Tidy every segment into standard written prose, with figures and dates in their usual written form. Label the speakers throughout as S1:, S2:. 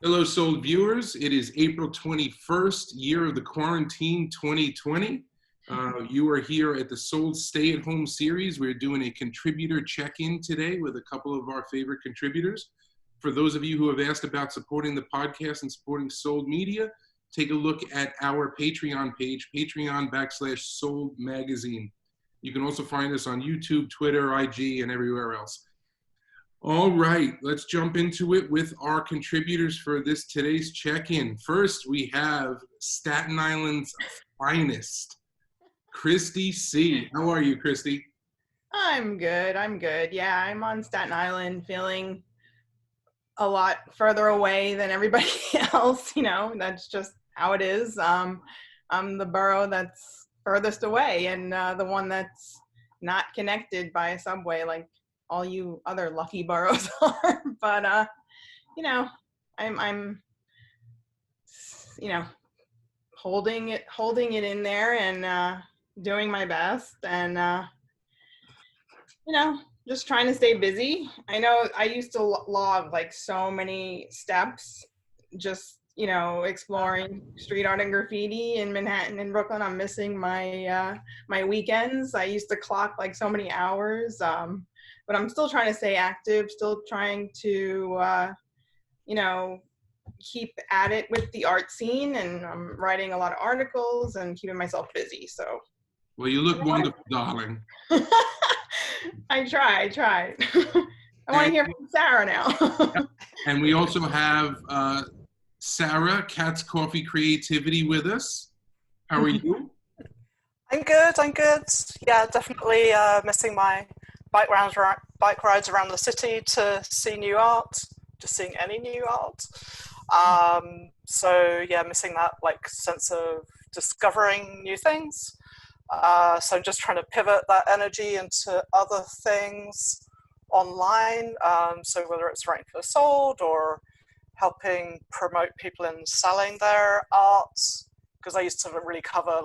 S1: Hello, Sold viewers. It is April 21st, year of the quarantine 2020. You are here at the Sold Stay-at-Home series. We're doing a contributor check-in today with a couple of our favorite contributors. For those of you who have asked about supporting the podcast and supporting Sold Media, take a look at our Patreon page, Patreon.com/Sold Magazine. You can also find us on YouTube, Twitter, IG, and everywhere else. All right, let's jump into it with our contributors for today's check-in. First, we have Staten Island's finest, Kristy C. How are you, Kristy?
S2: I'm good. Yeah, I'm on Staten Island feeling a lot further away than everybody else, that's just how it is. I'm the borough that's furthest away and the one that's not connected by a subway like all you other lucky boroughs are. But I'm holding it in there and doing my best and just trying to stay busy. I know I used to log like so many steps, just exploring street art and graffiti in Manhattan and Brooklyn. I'm missing my my weekends. I used to clock like so many hours, but I'm still trying to stay active, still trying to keep at it with the art scene, and I'm writing a lot of articles and keeping myself busy. So
S1: well, you look wonderful, darling.
S2: I try. I want to hear from Sarah now.
S3: And
S1: we also have Sarah, Cat's Coffee Creativity, with us. How are you?
S3: I'm good. Yeah, definitely missing my bike rides around the city to see new art, just seeing any new art. So yeah, missing that sense of discovering new things. So I'm just trying to pivot that energy into other things online. So whether it's writing for Sold or helping promote people in selling their art, because I used to really cover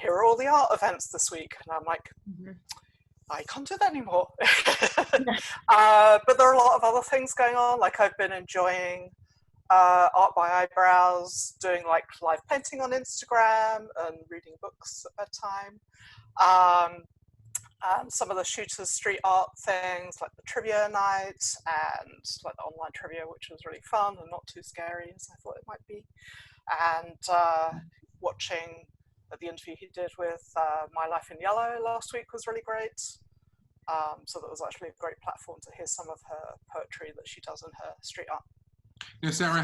S3: here are all the art events this week, and I'm like, I can't do that anymore. But there are a lot of other things going on. I've been enjoying Art by Eyebrows, doing live painting on Instagram and reading books at bedtime. And some of the Shooters Street Art things, like the trivia night and the online trivia, which was really fun and not too scary as I thought it might be. And watching the interview he did with My Life in Yellow last week was really great. So that was actually a great platform to hear some of her poetry that she does in her street art.
S1: Now, Sarah,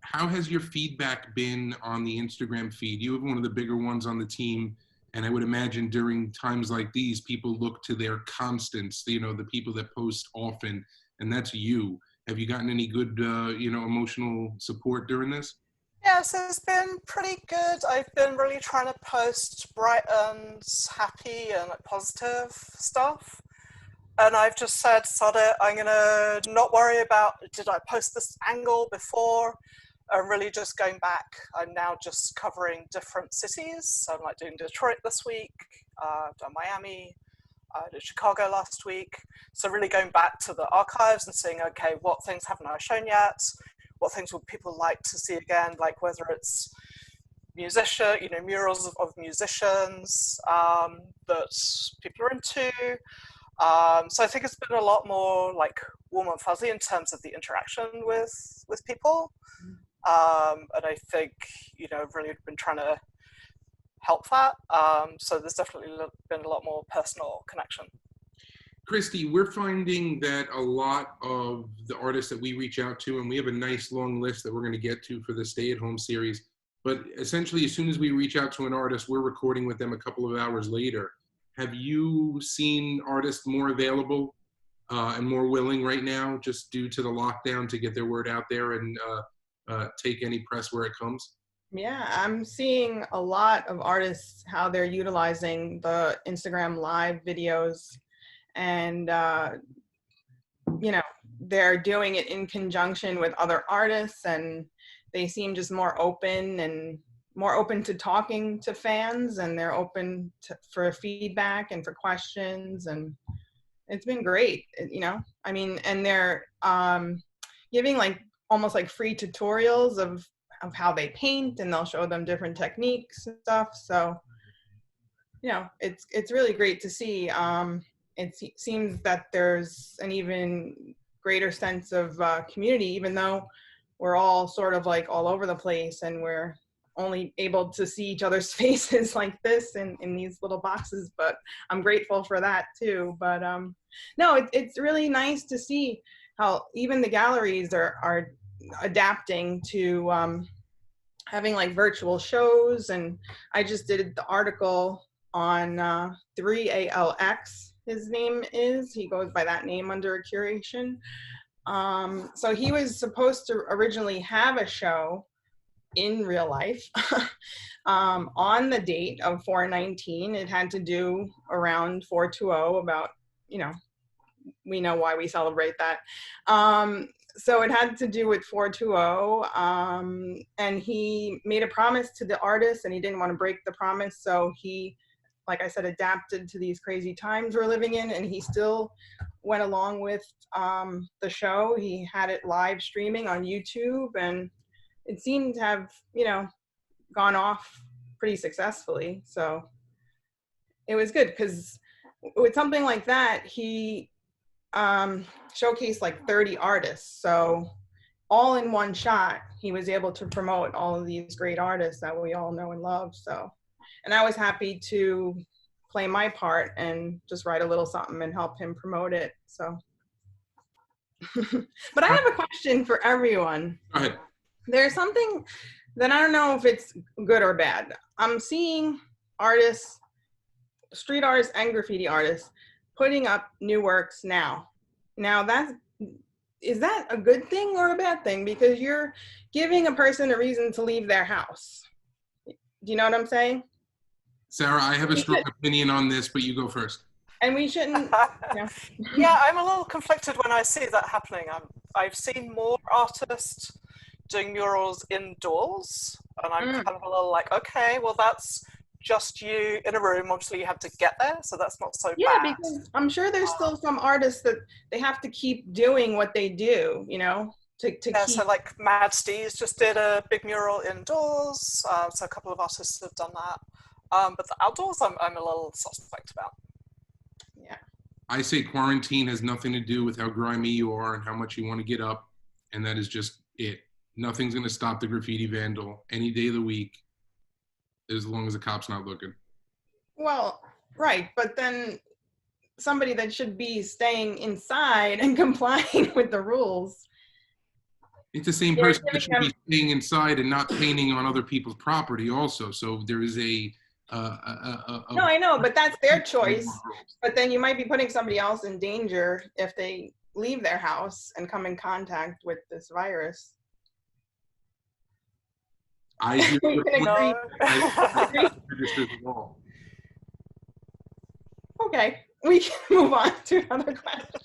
S1: how has your feedback been on the Instagram feed? You have one of the bigger ones on the team, and I would imagine during times like these, people look to their constants, the people that post often, and that's you. Have you gotten any good, emotional support during this?
S3: Yes, it's been pretty good. I've been really trying to post bright and happy and positive stuff. And I've just said, sod it, I'm going to not worry about, did I post this angle before? I'm really just going back. I'm now just covering different cities. So I'm doing Detroit this week, I've done Miami, I did Chicago last week. So really going back to the archives and seeing, okay, what things haven't I shown yet? What things would people like to see again? Whether it's murals of musicians that people are into. So I think it's been a lot more warm and fuzzy in terms of the interaction with people. And I think, really been trying to help that. So there's definitely been a lot more personal connection.
S1: Kristy, we're finding that a lot of the artists that we reach out to, and we have a nice long list that we're going to get to for the stay-at-home series, but essentially as soon as we reach out to an artist, we're recording with them a couple of hours later. Have you seen artists more available and more willing right now, just due to the lockdown, to get their word out there and take any press where it comes?
S2: Yeah, I'm seeing a lot of artists, how they're utilizing the Instagram live videos, and they're doing it in conjunction with other artists, and they seem just more open to talking to fans, and they're open for feedback and for questions, and it's been great, and they're giving almost like free tutorials of how they paint, and they'll show them different techniques and stuff. So, you know, it's really great to see. Seems that there's an even greater sense of community, even though we're all sort of like all over the place and we're only able to see each other's faces like this in these little boxes. But I'm grateful for that too. But no, it's really nice to see how even the galleries are adapting to having like virtual shows. And I just did the article on 3ALX, his name is. He goes by that name under a curation. So he was supposed to originally have a show in real life on the date of 4/19. It had to do around 4/20, about, you know, we know why we celebrate that. So it had to do with 4/20, and he made a promise to the artist and he didn't want to break the promise. So he, like I said, adapted to these crazy times we're living in, and he still went along with the show. He had it live streaming on YouTube, and it seemed to have, you know, gone off pretty successfully. So it was good because with something like that, he showcased like 30 artists. So all in one shot, he was able to promote all of these great artists that we all know and love. So, and I was happy to play my part and just write a little something and help him promote it. So, but I have a question for everyone.
S1: Go ahead.
S2: There's something that I don't know if it's good or bad. I'm seeing artists, street artists and graffiti artists, putting up new works now. Now is that a good thing or a bad thing? Because you're giving a person a reason to leave their house. Do you know what I'm saying?
S1: Sarah, I have a strong opinion on this, but you go first.
S2: And we shouldn't. Yeah.
S3: Yeah, I'm a little conflicted when I see that happening. I've seen more artists doing murals indoors, and I'm kind of a little like, okay, well, that's just you in a room. Obviously, you have to get there, so that's not so bad.
S2: Yeah, because I'm sure there's still some artists that they have to keep doing what they do, you know, to keep.
S3: So like Mad Steez just did a big mural indoors, so a couple of artists have done that. But the outdoors, I'm a little suspect about.
S2: Yeah.
S1: I say quarantine has nothing to do with how grimy you are and how much you want to get up, and that is just it. Nothing's going to stop the graffiti vandal any day of the week, as long as the cop's not looking.
S2: Well, right, but then somebody that should be staying inside and complying with the rules.
S1: It's the same person that should be staying inside and not painting on other people's property also. So there is a
S2: no, I know, but that's their choice. But then you might be putting somebody else in danger if they leave their house and come in contact with this virus.
S1: I hear
S2: We can agree. Okay, we can move on to another question.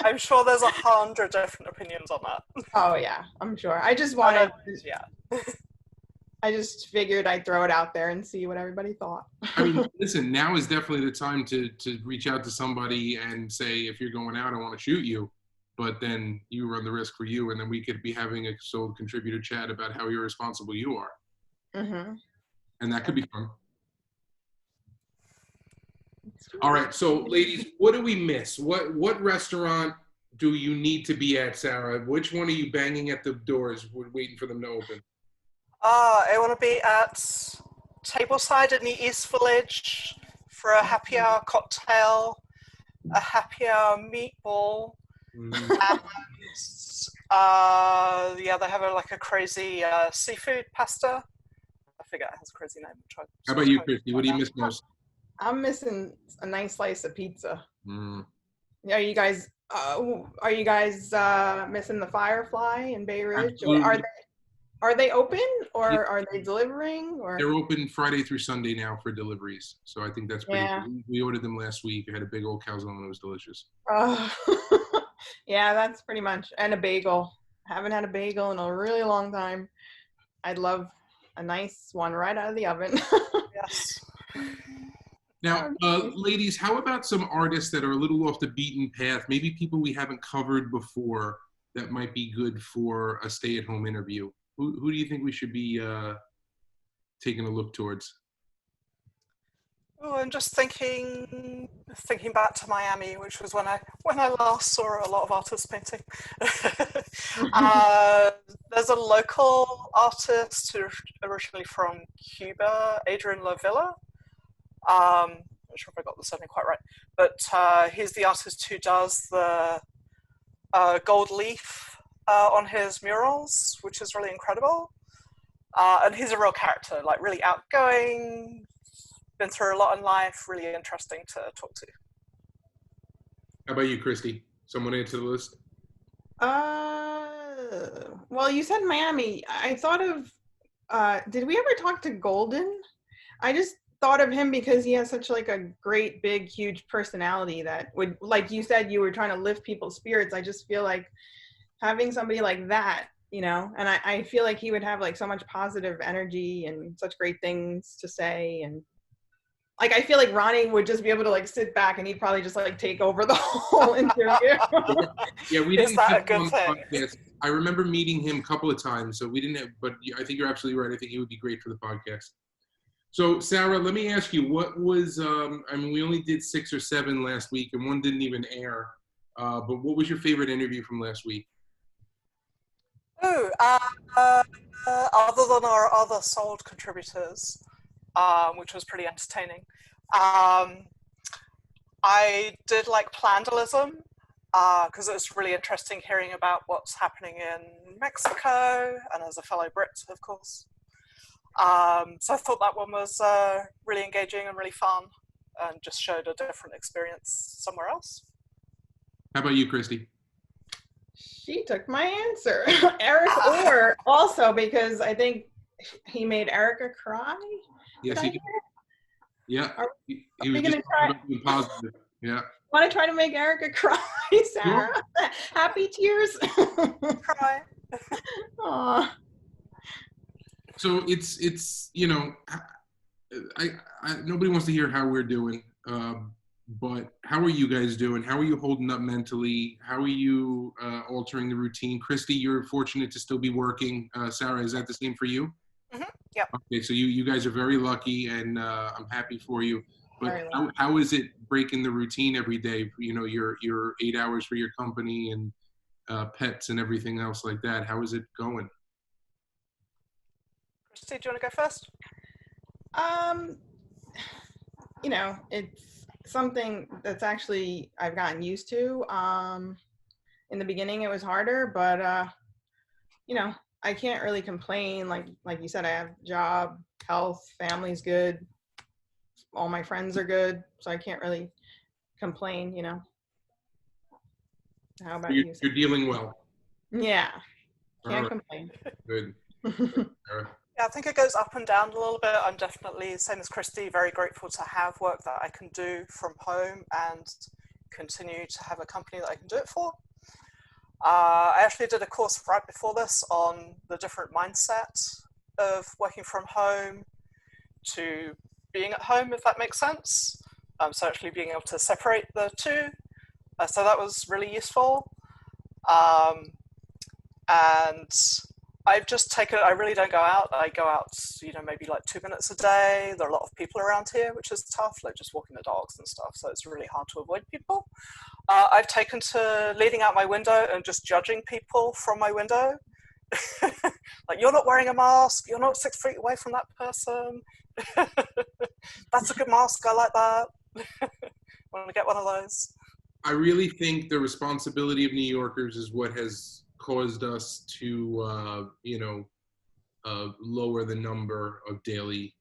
S3: I'm sure there's 100 different opinions on that.
S2: Oh yeah, I'm sure. I just wanted,
S3: yeah.
S2: I just figured I'd throw it out there and see what everybody thought.
S1: I mean, listen, now is definitely the time to reach out to somebody and say, if you're going out, I want to shoot you. But then you run the risk for you, and then we could be having a sole contributor chat about how irresponsible you are.
S2: Mm-hmm.
S1: And that could be fun. All right, so ladies, what do we miss? What restaurant do you need to be at, Sarah? Which one are you banging at the doors, waiting for them to open?
S3: I want to be at Tableside in the East Village for a happy hour cocktail, a happy hour meatball, and yeah, they have a crazy seafood pasta. I forget it has a crazy name.
S1: How about you, Kristy? What do you miss most?
S2: I'm missing a nice slice of pizza.
S1: Mm.
S2: Are you guys missing the Firefly in Bay Ridge?
S1: Absolutely.
S2: Are they open, or are they delivering? Or
S1: they're open Friday through Sunday now for deliveries. So I think that's pretty
S2: yeah.
S1: cool. We ordered them last week. I had a big old calzone. It was delicious.
S2: Yeah, that's pretty much. And a bagel. I haven't had a bagel in a really long time. I'd love a nice one right out of the oven.
S3: Yes.
S1: Now, ladies, how about some artists that are a little off the beaten path, maybe people we haven't covered before, that might be good for a stay-at-home interview? Who do you think we should be taking a look towards?
S3: Oh, I'm just thinking back to Miami, which was when I last saw a lot of artists painting. There's a local artist who's originally from Cuba, Adrian Lavilla. I'm not sure if I got the surname quite right, but he's the artist who does the gold leaf on his murals, which is really incredible. And he's a real character, like really outgoing, been through a lot in life, really interesting to talk to.
S1: How about you, Kristy? Someone add to the list?
S2: Well, you said Miami. I thought of, did we ever talk to Golden? I just thought of him because he has such like a great, big, huge personality that would, like you said, you were trying to lift people's spirits. I just feel like having somebody like that, you know, and I feel like he would have like so much positive energy and such great things to say. And like, I feel like Ronnie would just be able to like sit back and he'd probably just like take over the whole interview.
S1: Yeah, we
S3: Is
S1: didn't
S3: that
S1: have
S3: a good
S1: him
S3: thing?
S1: on the podcast. I remember meeting him a couple of times, so we didn't have, but I think you're absolutely right. I think he would be great for the podcast. So Sarah, let me ask you, what was, I mean, we only did 6 or 7 last week and one didn't even air, but what was your favorite interview from last week?
S3: Oh, other than our other sold contributors, which was pretty entertaining. I did like Plandalism, because it was really interesting hearing about what's happening in Mexico, and as a fellow Brit, of course. So I thought that one was really engaging and really fun, and just showed a different experience somewhere else.
S1: How about you, Kristy?
S2: She took my answer. Eric Orr also, because I think he made Erica cry.
S1: Yes, he did. Yeah, he was
S2: we
S1: just
S2: gonna
S1: being positive. Yeah.
S2: Want to try to make Erica cry, Sarah? Sure. Happy tears.
S3: Cry.
S2: Aw.
S1: So it's you know, I nobody wants to hear how we're doing, but how are you guys doing? How are you holding up mentally? How are you altering the routine? Kristy, you're fortunate to still be working. Sarah, is that the same for you?
S3: Mm-hmm. Yep.
S1: Okay, so you guys are very lucky, and I'm happy for you. But how is it breaking the routine every day? You know, your 8 hours for your company and pets and everything else like that. How is it going?
S3: Kristy, do you want to go first?
S2: You know, it's something that's actually I've gotten used to. In the beginning, it was harder, but you know, I can't really complain. Like you said, I have a job, health, family's good. All my friends are good, so I can't really complain, you know. How about you?
S1: You're dealing well.
S2: Yeah, can't complain.
S1: Good.
S3: Yeah, I think it goes up and down a little bit. I'm definitely, same as Kristy, very grateful to have work that I can do from home and continue to have a company that I can do it for. I actually did a course right before this on the different mindset of working from home to being at home, if that makes sense. So actually being able to separate the two. So that was really useful. And I've just taken, I really don't go out. I go out, you know, maybe like 2 minutes a day. There are a lot of people around here, which is tough, like just walking the dogs and stuff. So it's really hard to avoid people. I've taken to leaning out my window and just judging people from my window. Like, you're not wearing a mask. You're not 6 feet away from that person. That's a good mask. I like that. Want to get one of those?
S1: I really think the responsibility of New Yorkers is what has caused us to, you know, lower the number of daily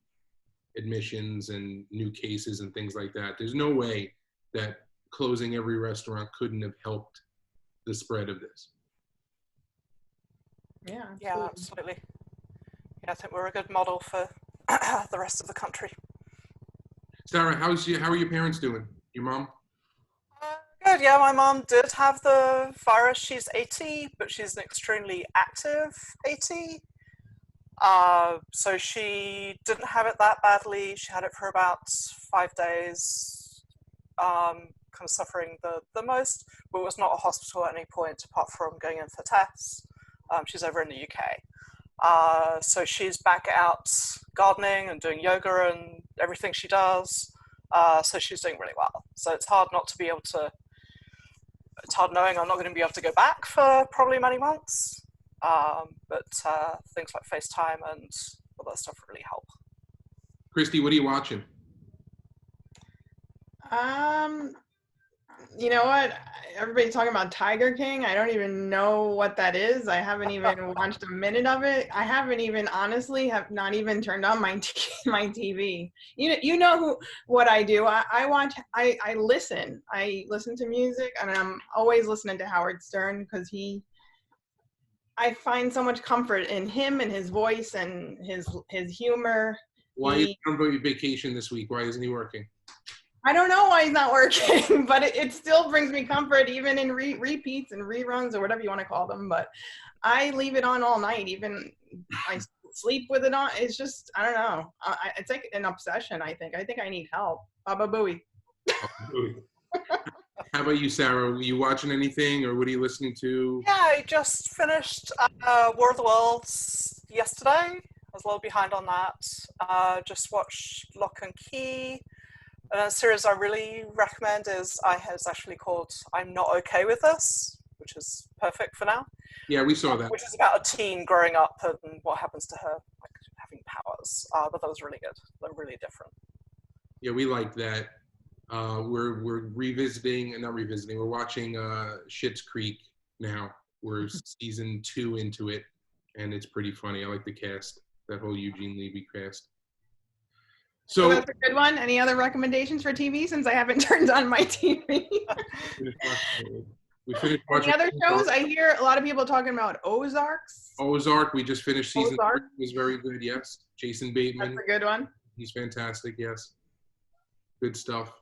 S1: admissions and new cases and things like that. There's no way that closing every restaurant couldn't have helped the spread of this.
S2: Yeah, absolutely.
S3: Yeah, absolutely. Yeah, I think we're a good model for the rest of the country.
S1: Sarah, how are your parents doing? Your mom?
S3: Good, yeah, my mom did have the virus. She's 80, but she's an extremely active 80. So she didn't have it that badly. She had it for about 5 days. kind of suffering the most, but was not a hospital at any point apart from going in for tests. She's over in the UK. So she's back out gardening and doing yoga and everything she does. So she's doing really well. So it's hard not to be able to, it's hard knowing I'm not going to be able to go back for probably many months. But things like FaceTime and all that stuff really help.
S1: Kristy, what are you watching?
S2: You know what? Everybody's talking about Tiger King. I don't even know what that is. I haven't even watched a minute of it. I haven't even, honestly, have not even turned on my TV. You know what I do. I watch. I listen. I listen to music, and I'm always listening to Howard Stern because I find so much comfort in him and his voice and his humor.
S1: Why is he on vacation this week? Why isn't he working?
S2: I don't know why he's not working, but it still brings me comfort, even in repeats and reruns or whatever you want to call them. But I leave it on all night. Even I sleep with it on. It's just, I don't know. It's like an obsession, I think. I think I need help. Baba Booey.
S1: How about you, Sarah? Were you watching anything, or what are you listening to?
S3: Yeah, I just finished War of the Worlds yesterday. I was a little behind on that. Just watched Lock and Key. A series I really recommend is actually called I'm Not Okay With This, which is perfect for now.
S1: Yeah, we saw that.
S3: Which is about a teen growing up and what happens to her, like having powers. But that was really good. They're really different.
S1: Yeah, we like that. We're We're watching Schitt's Creek now. We're season 2 into it, and it's pretty funny. I like the cast, that whole Eugene Levy cast.
S2: So that's a good one. Any other recommendations for TV since I haven't turned on my TV?
S1: We finished watching.
S2: Any other shows? I hear a lot of people talking about Ozarks.
S1: Ozark, we just finished season 3.
S2: Ozark.
S1: It was very good, yes. Jason Bateman.
S2: That's a good one.
S1: He's fantastic, yes. Good stuff.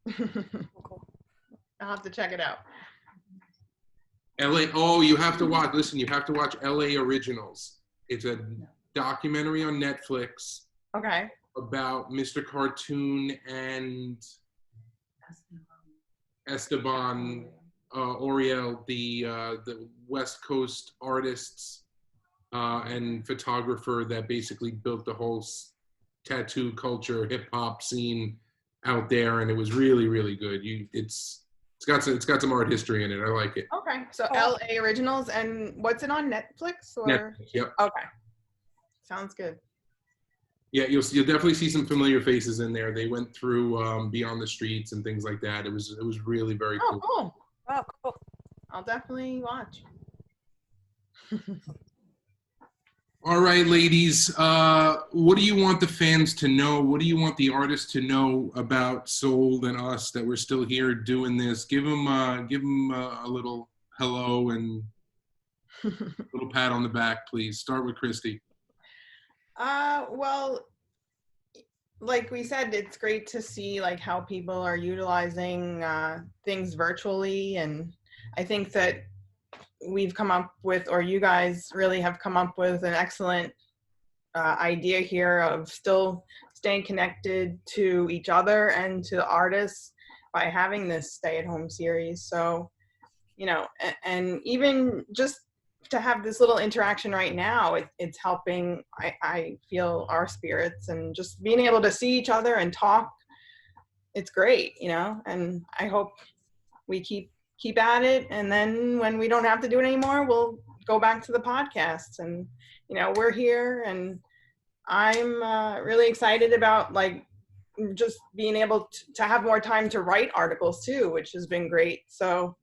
S2: I'll have to check it out.
S1: You have to watch, listen, you have to watch LA Originals. It's a documentary on Netflix.
S2: Okay.
S1: About Mr. Cartoon and Esteban Oriel, the West Coast artists and photographer that basically built the whole tattoo culture, hip hop scene out there, and it was really, really good. It's got some art history in it. I like it.
S2: Okay, so LA Originals, and what's it on Netflix? Or?
S1: Netflix, yep.
S2: Okay, sounds good.
S1: Yeah, you'll definitely see some familiar faces in there. They went through Beyond the Streets and things like that. It was really very cool.
S2: Cool.
S3: Oh, cool.
S2: I'll definitely watch.
S1: All right, ladies. What do you want the fans to know? What do you want the artists to know about Soul and us that we're still here doing this? Give them a little hello and a little pat on the back, please. Start with Kristy.
S2: Well, like we said, it's great to see like how people are utilizing things virtually, and I think that we've come up with, or you guys really have come up with, an excellent idea here of still staying connected to each other and to the artists by having this stay-at-home series. So, you know, and even just to have this little interaction right now, it's helping, I feel, our spirits, and just being able to see each other and talk, it's great, you know, and I hope we keep at it, and then when we don't have to do it anymore, we'll go back to the podcasts. And you know, we're here, and I'm really excited about like just being able to have more time to write articles too, which has been great. So,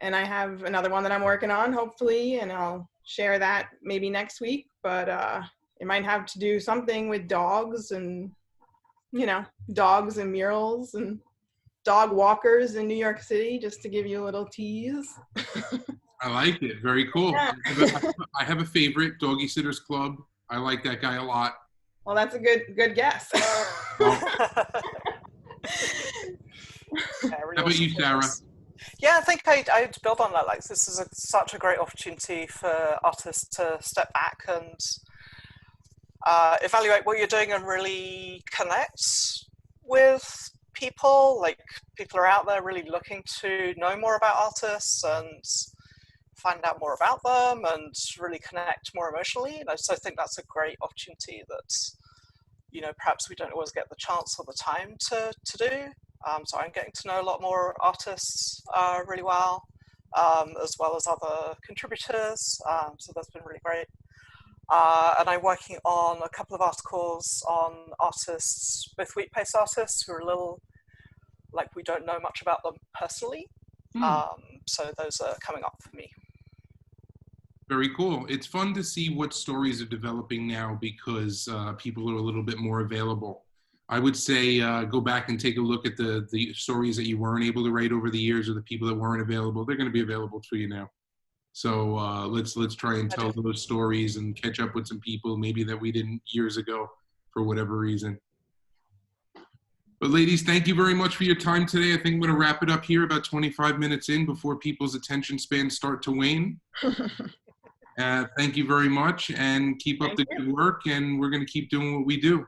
S2: and I have another one that I'm working on, hopefully, and I'll share that maybe next week, but it might have to do something with dogs, and you know, dogs and murals and dog walkers in New York City, just to give you a little tease.
S1: I like it. Very cool.
S2: Yeah.
S1: I have a favorite, Doggy Sitters Club. I like that guy a lot.
S2: Well, that's a good guess.
S1: How about you, Sarah?
S3: Yeah, I think I'd build on that. Like, this is such a great opportunity for artists to step back and evaluate what you're doing and really connect with people. Like, people are out there really looking to know more about artists and find out more about them and really connect more emotionally. And so I think that's a great opportunity that, you know, perhaps we don't always get the chance or the time to do. So I'm getting to know a lot more artists really well, as well as other contributors. So that's been really great. And I'm working on a couple of articles on artists, both wheat-based artists who are a little, like, we don't know much about them personally. So those are coming up for me.
S1: Very cool. It's fun to see what stories are developing now because people are a little bit more available. I would say go back and take a look at the stories that you weren't able to write over the years, or the people that weren't available. They're going to be available for you now. So let's try and tell those stories and catch up with some people maybe that we didn't years ago for whatever reason. But ladies, thank you very much for your time today. I think I'm going to wrap it up here about 25 minutes in before people's attention spans start to wane. Thank you very much, and keep up the good work, and we're going to keep doing what we do.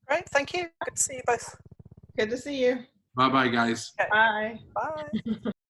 S3: Great, thank you. Good to see you both.
S2: Good to see you.
S1: Bye-bye, guys.
S3: Okay.
S2: Bye.
S3: Bye.